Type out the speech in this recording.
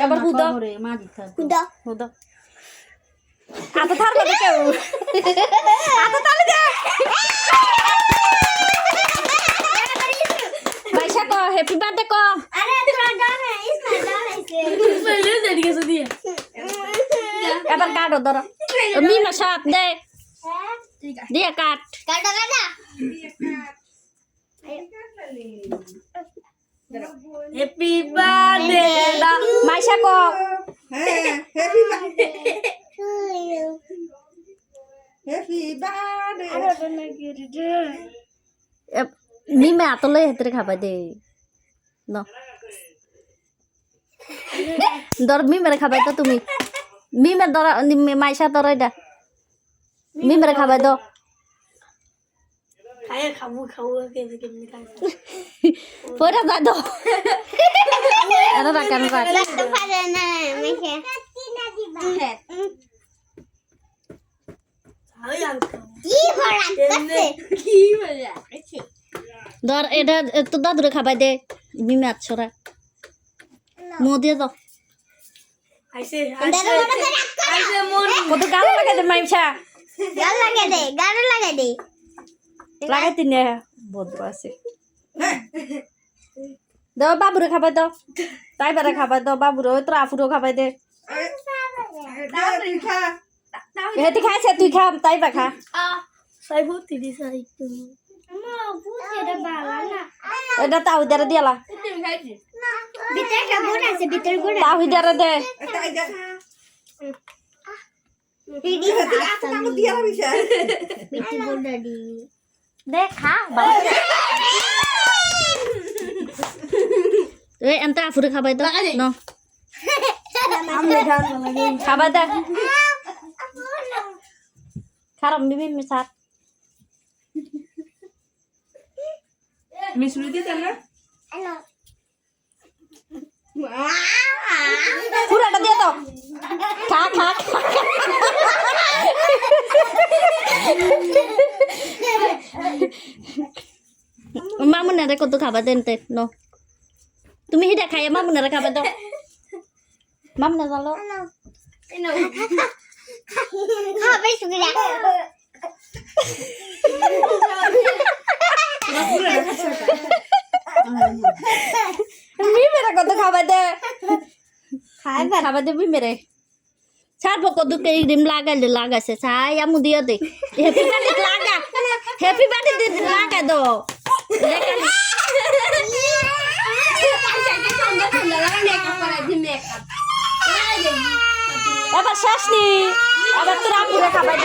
এবার হুদা হুদা হুদা আতো থার করে কেউ আতো তালে দে ভাইসা কো হ্যাপি বার্থডে কো আরে তোরা জানে ইসনা জানাইছে পहिले দেরি গেছে দিয়ে এবার কাটো ধরো মিমা সাপ দে ঠিক আছে দিয়ে কাট কাটা কাটা হ্যাপি বার্থডে মাইসা কো হ্যাপি বার্থডে হ্যাপি বার্থডে মিমা আতলে হেতরে খাবা দে ন দর মিমারে খাবাই তো তুমি মিমা দর মাইসা দর এটা মিমারে খাবাই তো খায় খাবো কেমনে কেমনে খায় পয়রা যা দো এরা রাখান রাখ লাগতে পারে না মেখে কিনা দিবা আই আল কি ভরাচ্ছে কি মজা আছে দর এটা তো দাদুরে খাবাই দে মিমা ছড়া মো দিয়ে দাও আইছে দাদা বড় করে আইছে মন কত গালো লাগাই দে মাইসা গাল লাগে দে গাল লাগে দে লাগাই তিনে বদ্র আছে দাও বাবুরে খাবাই দাও তাই বারে খাবাই দাও বাবুরে ওই তোর আফুরও খাবাই দে খা হেতি খাইছে তুই খা তাই বা খা সাইবো তিদি সাই মা বুঝে বালা না এটা তাও দারে দিয়ালা তুমি খাইছি ভিতরে একটা গুড় আছে ভিতরে গুড় তাও দারে দে তাই যা দিদি কাকু দিয়া বিশা ভিতরে গুড় দি দে খা এই এন্তা আফুরে খাবাই দাও ন আমরা খান লাগে খাবাই দে খারাপ মিমি মিসাত মিশ্রি দিতে না হ্যালো পুরাটা দিয়ে দাও খা খা মামুনারে কত খাবা দেন তে ন তুমি হিডা খাইয়া মামুনারে খাবা দাও মামুনা জানো খাবে শুকিরা মিমেরে কত খাবা দে খাবা দে মিমেরে সার কত ক্রিম লাগাইছে সাই আমু দিয়া দে হ্যাপি বার্থডে লাগা হ্যাপি বার্থডে লাগা দো এবার শেষ নি আবার তোরা পুরো খাবার